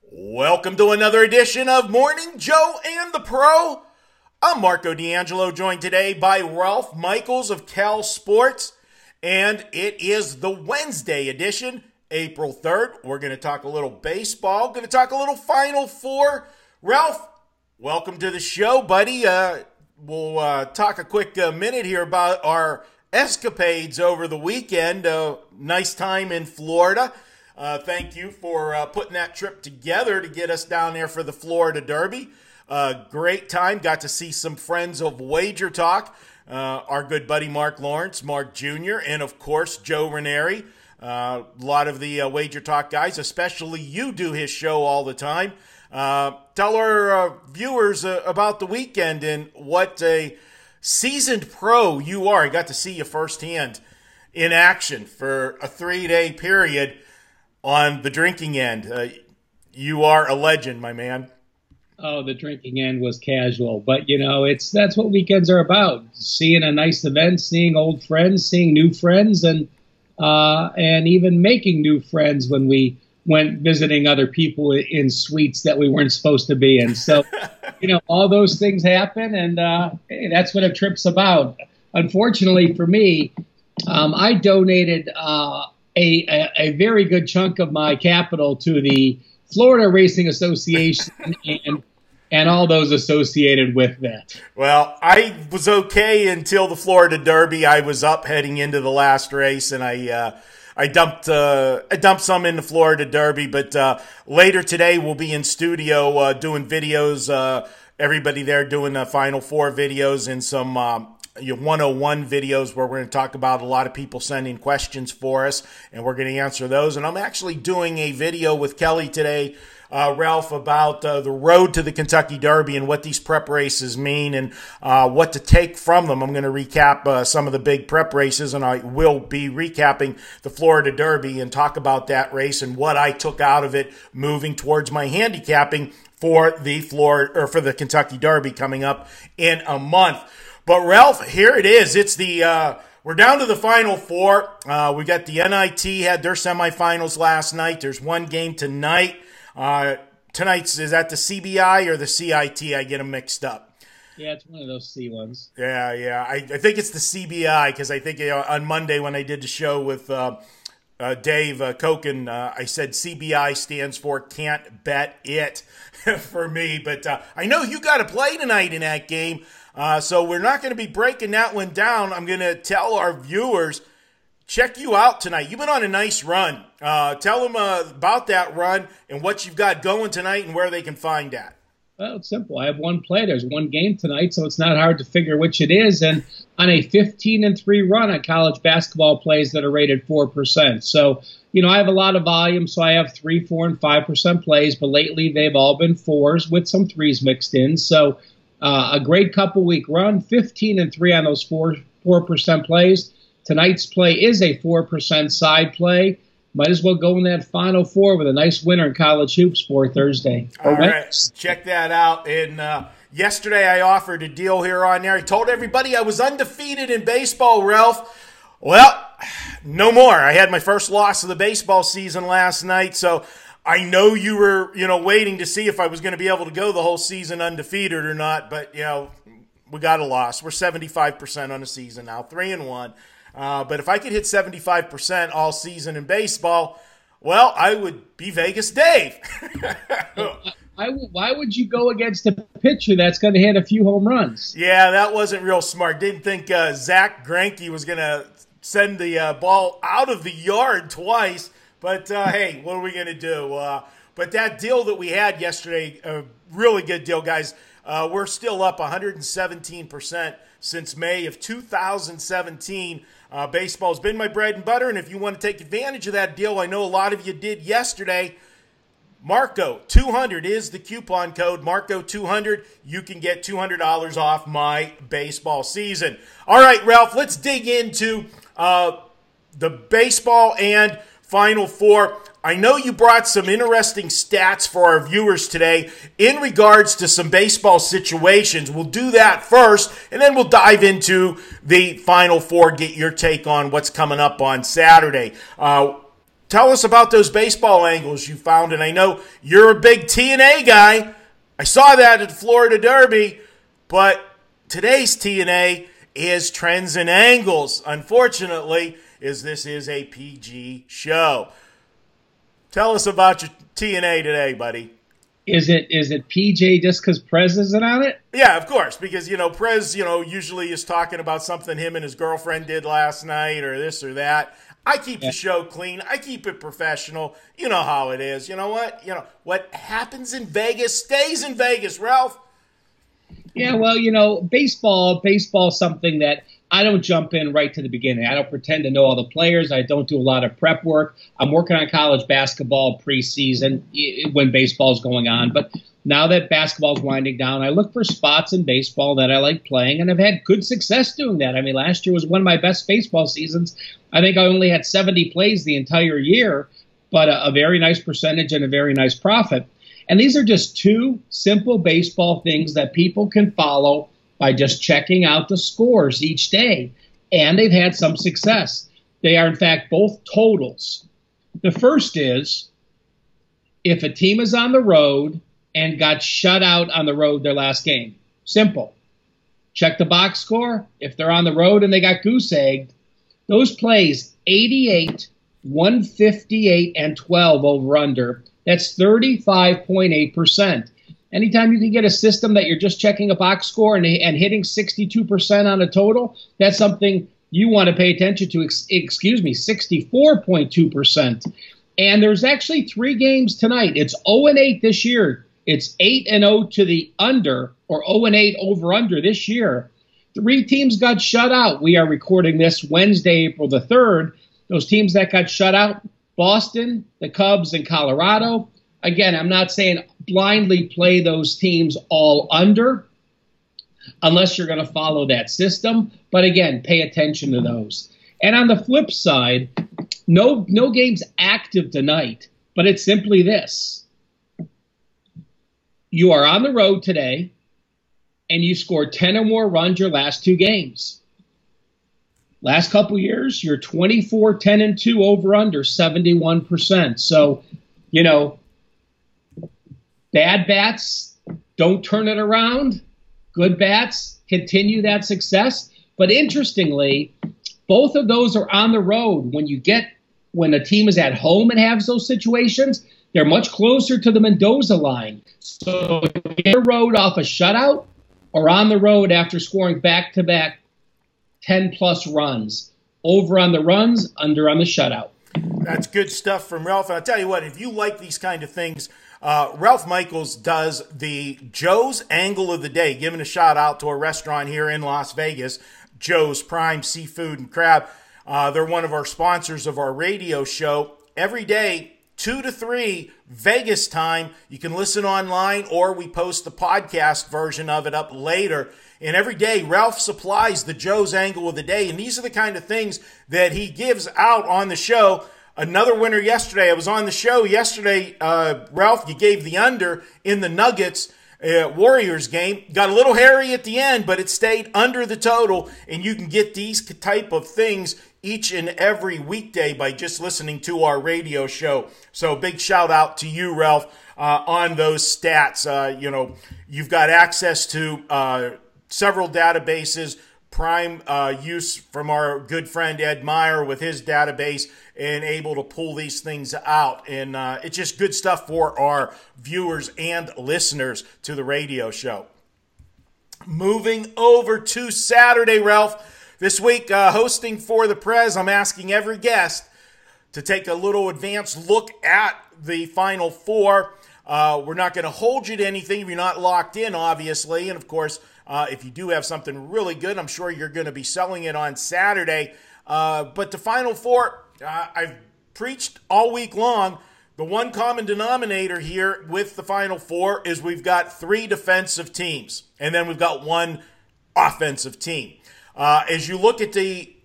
Welcome to another edition of Morning Joe and the Pro. I'm Marco D'Angelo, joined today by Ralph Michaels of Cal Sports, and it is the Wednesday edition, April 3rd. We're going to talk a little baseball, going to talk a little Final Four. Ralph, welcome to the show, buddy. We'll talk a quick minute here about our escapades over the weekend. Nice time in Florida. Thank you for putting that trip together to get us down there for the Florida Derby. Great time. Got to see some friends of WagerTalk, our good buddy Mark Lawrence, Mark Jr., and, of course, Joe Ranieri. A lot of the WagerTalk guys, especially you, do his show all the time. Tell our viewers about the weekend and what a seasoned pro you are. I got to see you firsthand in action for a 3-day period. On the drinking end, you are a legend, my man. Oh, the drinking end was casual, but that's what weekends are about: seeing a nice event, seeing old friends, seeing new friends, and even making new friends when we went visiting other people in suites that we weren't supposed to be in. So, all those things happen, and hey, that's what a trip's about. Unfortunately for me, I donated a very good chunk of my capital to the Florida Racing Association and all those associated with that. Well, I was okay until the Florida Derby. I was up heading into the last race, and I dumped some in the Florida Derby. But later today, we'll be in studio doing videos. Everybody there doing the Final Four videos and some 101 videos where we're going to talk about a lot of people sending questions for us, and we're going to answer those. And I'm actually doing a video with Kelly today, Ralph, about the road to the Kentucky Derby and what these prep races mean and what to take from them. I'm going to recap some of the big prep races, and I will be recapping the Florida Derby and talk about that race and what I took out of it moving towards my handicapping for the Kentucky Derby coming up in a month. But, Ralph, here it is. It's we're down to the Final Four. We got the NIT had their semifinals last night. There's one game tonight. Tonight's, is that the CBI or the CIT? I get them mixed up. Yeah, it's one of those C ones. Yeah. I think it's the CBI because I think on Monday when I did the show with Dave Koken, I said CBI stands for Can't Bet It for me. But I know you got to play tonight in that game. So we're not going to be breaking that one down. I'm going to tell our viewers, check you out tonight. You've been on a nice run. Tell them about that run and what you've got going tonight and where they can find that. Well, it's simple. I have one play. There's one game tonight, so it's not hard to figure which it is. And on a 15-3 run on college basketball plays that are rated 4%. So, I have a lot of volume, so I have 3, 4, and 5% plays. But lately, they've all been 4s with some 3s mixed in. So a great couple-week run, 15-3 on those 4% plays. Tonight's play is a 4% side play. Might as well go in that Final Four with a nice winner in college hoops for Thursday. All right, check that out. And yesterday I offered a deal here on there. I told everybody I was undefeated in baseball, Ralph. Well, no more. I had my first loss of the baseball season last night, so I know you were, waiting to see if I was going to be able to go the whole season undefeated or not, but, we got a loss. We're 75% on the season now, 3-1. But if I could hit 75% all season in baseball, well, I would be Vegas Dave. Why would you go against a pitcher that's going to hit a few home runs? Yeah, that wasn't real smart. Didn't think Zach Greinke was going to send the ball out of the yard twice. But, hey, what are we going to do? But that deal that we had yesterday, a really good deal, guys. We're still up 117% since May of 2017. Baseball's been my bread and butter, and if you want to take advantage of that deal, I know a lot of you did yesterday. Marco200 is the coupon code. Marco200. You can get $200 off my baseball season. All right, Ralph, let's dig into the baseball and Final Four. I know you brought some interesting stats for our viewers today in regards to some baseball situations. We'll do that first, and then we'll dive into the Final Four, get your take on what's coming up on Saturday. tell us about those baseball angles you found. And I know you're a big TNA guy. I saw that at the Florida Derby, but today's TNA is Trends and Angles, unfortunately, as this is a PG show. Tell us about your TNA today, buddy. Is it PJ just because Prez isn't on it? Yeah, of course, because, Prez, usually is talking about something him and his girlfriend did last night or this or that. I keep the show clean. I keep it professional. You know how it is. You know what? What happens in Vegas stays in Vegas, Ralph. Yeah, well, baseball's something that I don't jump in right to the beginning. I don't pretend to know all the players. I don't do a lot of prep work. I'm working on college basketball preseason when baseball's going on. But now that basketball's winding down, I look for spots in baseball that I like playing, and I've had good success doing that. I mean, last year was one of my best baseball seasons. I think I only had 70 plays the entire year, but a very nice percentage and a very nice profit. And these are just two simple baseball things that people can follow by just checking out the scores each day. And they've had some success. They are, in fact, both totals. The first is if a team is on the road and got shut out on the road their last game. Simple. Check the box score. If they're on the road and they got goose-egged, those plays 88, 158, and 12 over-under. That's 35.8%. Anytime you can get a system that you're just checking a box score and hitting 62% on a total, that's something you want to pay attention to. 64.2%. And there's actually 3 games tonight. It's 0-8 this year. It's 8-0 to the under, or 0-8 over-under this year. 3 teams got shut out. We are recording this Wednesday, April the 3rd. Those teams that got shut out, Boston, the Cubs, and Colorado. Again, I'm not saying blindly play those teams all under unless you're going to follow that system. But again, pay attention to those. And on the flip side, no games active tonight, but it's simply this. You are on the road today, and you scored 10 or more runs your last 2 games. Last couple years, you're 24, 10, and 2 over under 71%. So, bad bats, don't turn it around. Good bats, continue that success. But interestingly, both of those are on the road. When a team is at home and has those situations, they're much closer to the Mendoza line. So if you're on the road off a shutout or on the road after scoring back-to-back 10-plus runs, over on the runs, under on the shutout. That's good stuff from Ralph. And I'll tell you what, if you like these kind of things, Ralph Michaels does the Joe's Angle of the Day, giving a shout out to a restaurant here in Las Vegas, Joe's Prime Seafood and Crab. They're one of our sponsors of our radio show. Every day, 2 to 3 Vegas time. You can listen online, or we post the podcast version of it up later. And every day, Ralph supplies the Joe's Angle of the Day. And these are the kind of things that he gives out on the show. Another winner yesterday. I was on the show yesterday. Ralph, you gave the under in the Nuggets Warriors game. Got a little hairy at the end, but it stayed under the total. And you can get these type of things each and every weekday by just listening to our radio show. So big shout out to you, Ralph, on those stats. You've got access to several databases, prime use from our good friend Ed Meyer with his database, and able to pull these things out. And it's just good stuff for our viewers and listeners to the radio show. Moving over to Saturday, Ralph. This week, hosting for the Prez, I'm asking every guest to take a little advanced look at the Final Four. We're not going to hold you to anything if you're not locked in, obviously. And, of course, if you do have something really good, I'm sure you're going to be selling it on Saturday. But the Final Four, I've preached all week long. The one common denominator here with the Final Four is we've got 3 defensive teams, and then we've got 1 offensive team. As you look at the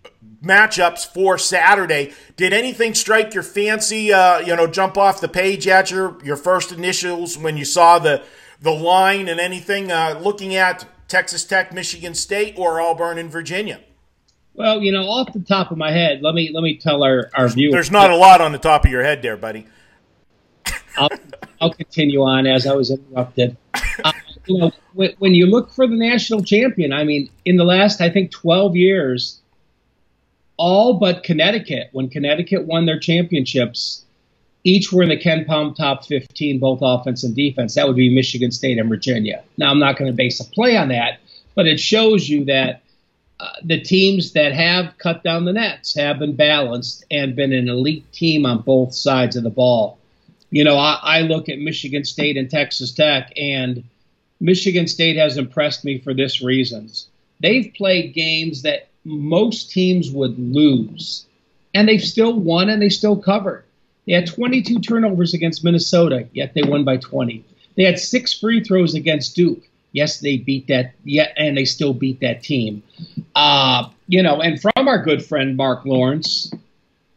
matchups for Saturday, did anything strike your fancy, jump off the page at your first initials when you saw the line and anything, looking at Texas Tech, Michigan State, or Auburn and Virginia? Well, off the top of my head, let me tell our viewers. There's not a lot on the top of your head there, buddy. I'll, I'll continue on as I was interrupted. When you look for the national champion, I mean, in the last, I think, 12 years, all but Connecticut, when Connecticut won their championships, each were in the Ken Palm top 15, both offense and defense. That would be Michigan State and Virginia. Now, I'm not going to base a play on that, but it shows you that the teams that have cut down the nets have been balanced and been an elite team on both sides of the ball. I look at Michigan State and Texas Tech, and Michigan State has impressed me for this reasons. They've played games that most teams would lose, and they've still won and they still covered. They had 22 turnovers against Minnesota, yet they won by 20. They had 6 free throws against Duke. Yes, they beat that, and they still beat that team. And from our good friend Mark Lawrence,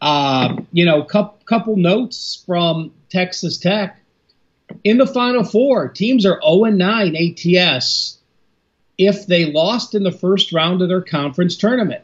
couple notes from Texas Tech. In the Final Four, teams are 0-9 ATS if they lost in the first round of their conference tournament.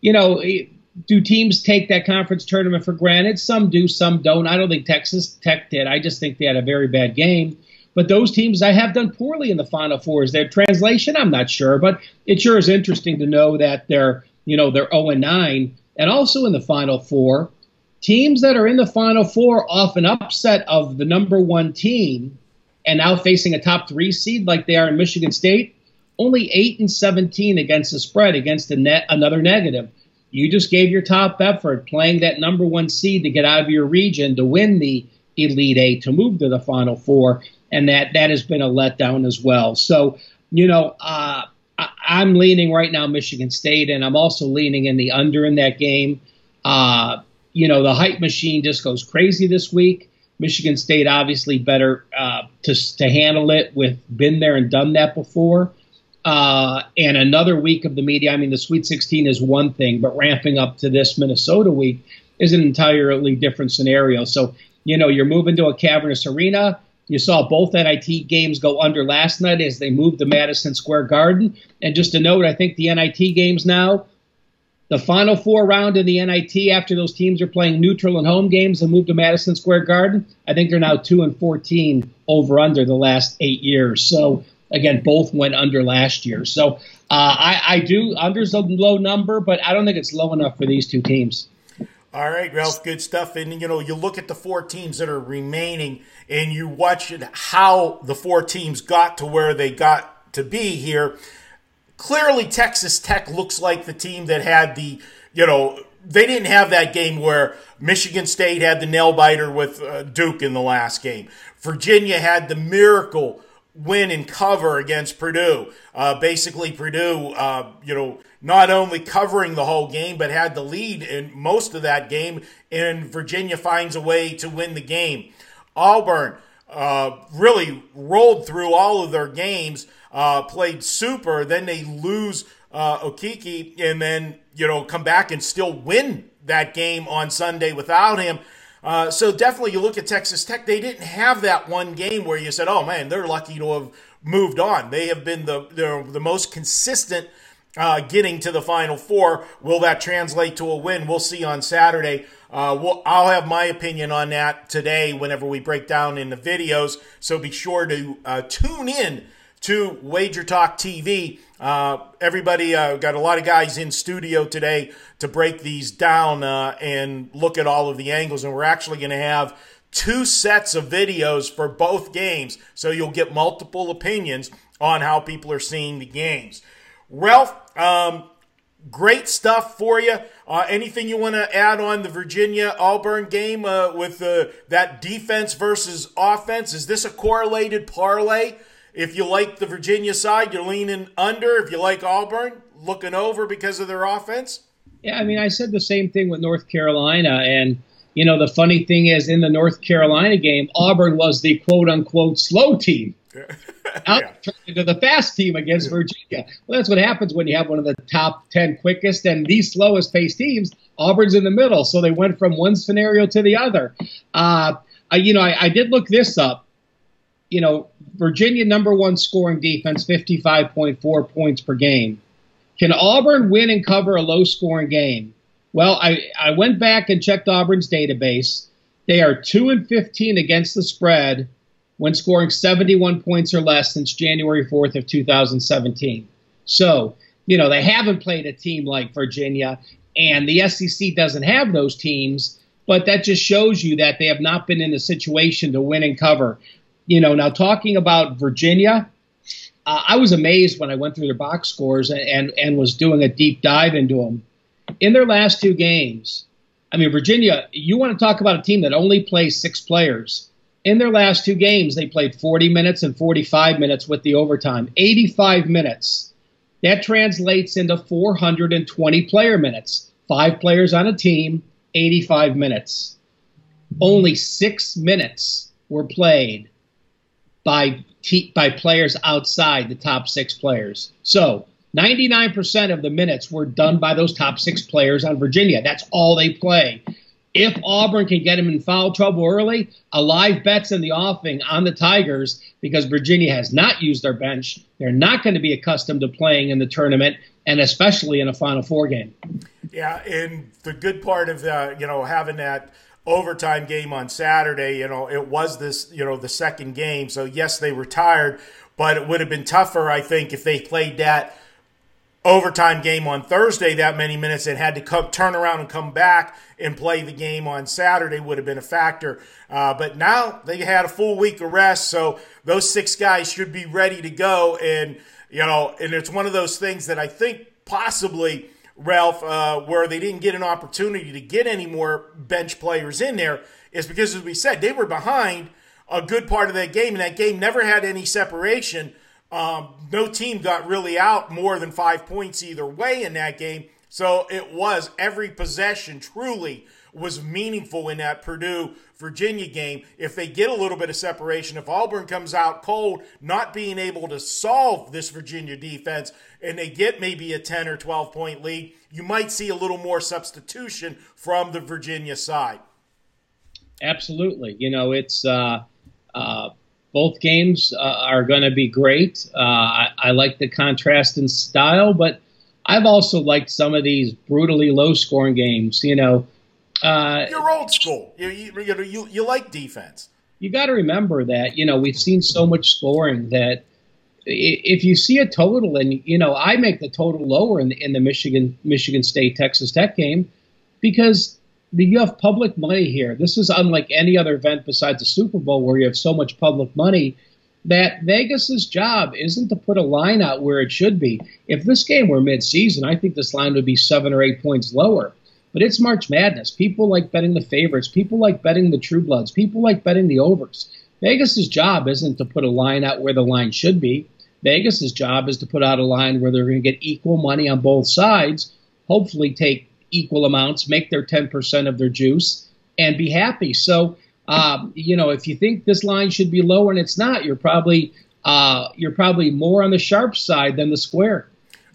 Do teams take that conference tournament for granted? Some do, some don't. I don't think Texas Tech did. I just think they had a very bad game. But those teams I have done poorly in the Final Four. Is there translation? I'm not sure, but it sure is interesting to know that they're 0-9. And also in the Final Four, teams that are in the Final Four off an upset of the number 1 team and now facing a top 3 seed like they are in Michigan State, only 8-17 against the spread, against another negative. You just gave your top effort playing that number 1 seed to get out of your region to win the Elite Eight, to move to the Final Four, and that has been a letdown as well. So, I'm leaning right now Michigan State, and I'm also leaning in the under in that game. The hype machine just goes crazy this week. Michigan State obviously better to handle it, with been there and done that before. And another week of the media. I mean, the Sweet 16 is one thing, but ramping up to this Minnesota week is an entirely different scenario. So, you're moving to a cavernous arena. You saw both NIT games go under last night as they moved to Madison Square Garden. And just a note, I think the NIT games now, the Final Four round in the NIT, after those teams are playing neutral and home games and move to Madison Square Garden, I think they're now 2-14 over under the last 8 years. So, again, both went under last year. So I do, under's a low number, but I don't think it's low enough for these two teams. All right, Ralph, good stuff. And, you look at the 4 teams that are remaining and you watch how the 4 teams got to where they got to be here. Clearly, Texas Tech looks like the team that had they didn't have that game where Michigan State had the nail-biter with Duke in the last game. Virginia had the miracle win and cover against Purdue. Basically, Purdue, not only covering the whole game, but had the lead in most of that game, and Virginia finds a way to win the game. Auburn really rolled through all of their games, played super, then they lose Okeke, and then, come back and still win that game on Sunday without him. So definitely you look at Texas Tech, they didn't have that one game where you said, oh man, they're lucky to have moved on. They have been the most consistent getting to the Final Four. Will that translate to a win? We'll see on Saturday. I'll have my opinion on that today whenever we break down in the videos. So be sure to tune in to WagerTalk TV. Everybody got a lot of guys in studio today to break these down and look at all of the angles. And we're actually going to have 2 sets of videos for both games, so you'll get multiple opinions on how people are seeing the games. Ralph, great stuff for you. Anything you want to add on the Virginia-Auburn game with that defense versus offense? Is this a correlated parlay? If you like the Virginia side, you're leaning under. If you like Auburn, looking over because of their offense? Yeah, I mean, I said the same thing with North Carolina. And, the funny thing is, in the North Carolina game, Auburn was the quote-unquote slow team. Now turned into the fast team against Virginia. Well, that's what happens when you have one of the top 10 quickest and the slowest paced teams. Auburn's in the middle, so they went from one scenario to the other. I did look this up. Virginia #1 scoring defense, 55.4 points per game. Can Auburn win and cover a low-scoring game? Well, I went back and checked Auburn's database. They are 2-15 against the spread when scoring 71 points or less since January 4th of 2017. So, they haven't played a team like Virginia, and the SEC doesn't have those teams, but that just shows you that they have not been in a situation to win and cover. Now talking about Virginia, I was amazed when I went through their box scores and was doing a deep dive into them. In their last 2 games, Virginia, you want to talk about a team that only plays 6 players. In their last 2 games, they played 40 minutes and 45 minutes with the overtime, 85 minutes. That translates into 420 player minutes. 5 players on a team, 85 minutes. Only 6 minutes were played by players outside the top 6 players. So 99% of the minutes were done by those top 6 players on Virginia. That's all they play. If Auburn can get them in foul trouble early, a live bet's in the offing on the Tigers because Virginia has not used their bench. They're not going to be accustomed to playing in the tournament, and especially in a Final Four game. Yeah, and the good part of having that overtime game on Saturday, it was this, the second game. So yes, they were tired, but it would have been tougher, I think, if they played that overtime game on Thursday that many minutes and had to turn around and come back and play the game on Saturday would have been a factor. But now they had a full week of rest, so those 6 guys should be ready to go. And, and it's one of those things that I think possibly, Ralph, where they didn't get an opportunity to get any more bench players in there is because, as we said, they were behind a good part of that game, and that game never had any separation. No team got really out more than 5 points either way in that game. So it was every possession truly was meaningful in that Purdue-Virginia game. If they get a little bit of separation, if Auburn comes out cold, not being able to solve this Virginia defense, and they get maybe a 10 or 12-point lead, you might see a little more substitution from the Virginia side. Absolutely. It's both games are going to be great. I like the contrast in style, but I've also liked some of these brutally low-scoring games. You're old school. You like defense. You got to remember that we've seen so much scoring that if you see a total, and I make the total lower in the Michigan State Texas Tech game because you have public money here. This is unlike any other event besides the Super Bowl where you have so much public money that Vegas's job isn't to put a line out where it should be. If this game were mid-season, I think this line would be 7 or 8 points lower. But it's March Madness. People like betting the favorites. People like betting the true bloods. People like betting the overs. Vegas's job isn't to put a line out where the line should be. Vegas's job is to put out a line where they're going to get equal money on both sides, hopefully take equal amounts, make their 10% of their juice, and be happy. So, if you think this line should be lower and it's not, you're probably more on the sharp side than the square.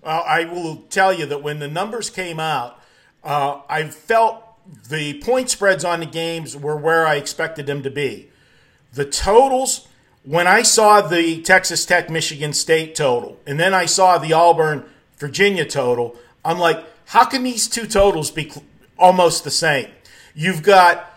Well, I will tell you that when the numbers came out, I felt the point spreads on the games were where I expected them to be. The totals, when I saw the Texas Tech Michigan State total, and then I saw the Auburn Virginia total, I'm like, how can these two totals be almost the same? You've got,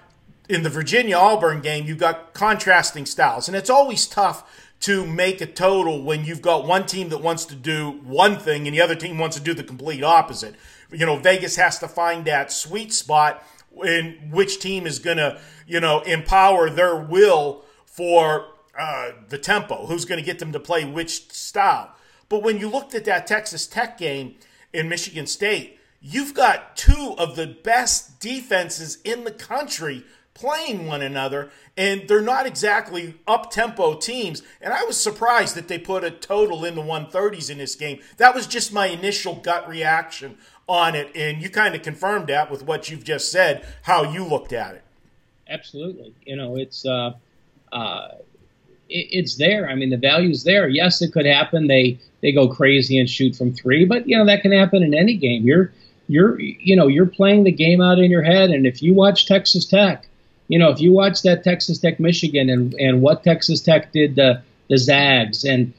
in the Virginia-Auburn game, you've got contrasting styles. And it's always tough to make a total when you've got one team that wants to do one thing and the other team wants to do the complete opposite. Vegas has to find that sweet spot in which team is going to, empower their will for the tempo, who's going to get them to play which style. But when you looked at that Texas Tech game in Michigan State, you've got 2 of the best defenses in the country playing one another, and they're not exactly up-tempo teams. And I was surprised that they put a total in the 130s in this game. That was just my initial gut reaction on it, and you kind of confirmed that with what you've just said, how you looked at it. Absolutely. It's there. I mean, the value's there. Yes, it could happen. They go crazy and shoot from 3, but that can happen in any game. You're playing the game out in your head, and if you watch Texas Tech, if you watch that Texas Tech Michigan and what Texas Tech did the Zags and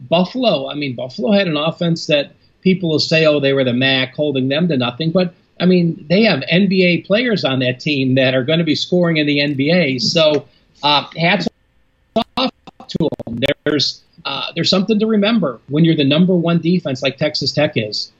Buffalo. I mean, Buffalo had an offense that people will say, oh, they were the MAC, holding them to nothing. But, I mean, they have NBA players on that team that are going to be scoring in the NBA. So hats off to them. There's something to remember when you're the number one defense like Texas Tech is.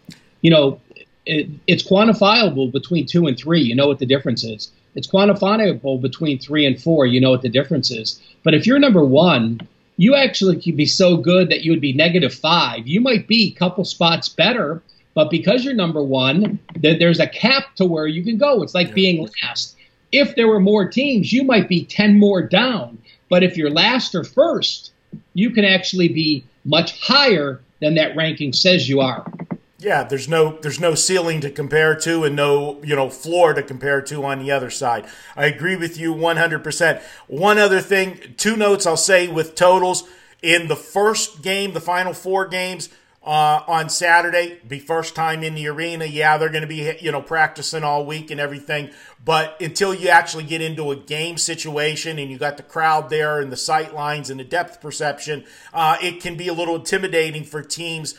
You know, it's quantifiable between 2 and 3. You know what the difference is. It's quantifiable between 3 and 4. You know what the difference is. But if you're number one, you actually could be so good that you would be -5. You might be a couple spots better, but because you're number one, there's a cap to where you can go. It's like being last. If there were more teams, you might be 10 more down. But if you're last or first, you can actually be much higher than that ranking says you are. Yeah, there's no ceiling to compare to and no, floor to compare to on the other side. I agree with you 100%. One other thing, 2 notes I'll say with totals. In the first game, the final 4 games on Saturday, be first time in the arena. Yeah, they're going to be, practicing all week and everything. But until you actually get into a game situation and you got the crowd there and the sight lines and the depth perception, it can be a little intimidating for teams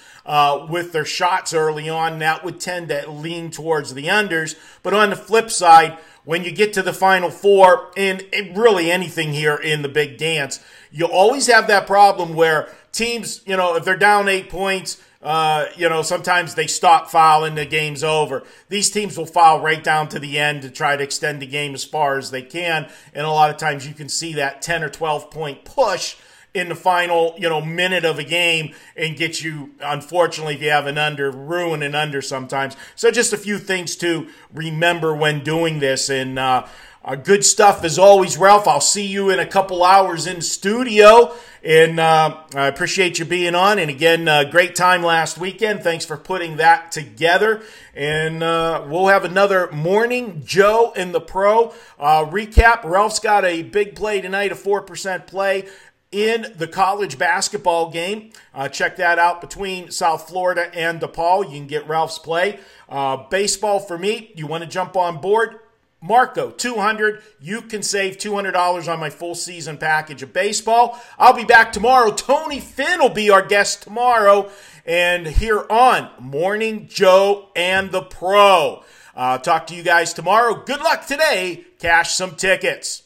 with their shots early on. That would tend to lean towards the unders. But on the flip side, when you get to the Final Four, and really anything here in the big dance, you always have that problem where teams, if they're down 8 points, sometimes they stop fouling, the game's over. These teams will foul right down to the end to try to extend the game as far as they can. And a lot of times you can see that 10 or 12 point push in the final, minute of a game and get you, unfortunately, if you have an under, ruin an under sometimes. So just a few things to remember when doing this. And good stuff as always, Ralph. I'll see you in a couple hours in studio. And I appreciate you being on. And again, great time last weekend. Thanks for putting that together. And we'll have another Morning Joe in the Pro recap. Ralph's got a big play tonight, a 4% play in the college basketball game. Check that out between South Florida and DePaul. You can get Ralph's play. Baseball for me, you want to jump on board? Marco, 200. You can save $200 on my full season package of baseball. I'll be back tomorrow. Tony Finn will be our guest tomorrow. And here on Morning Joe and the Pro. Talk to you guys tomorrow. Good luck today. Cash some tickets.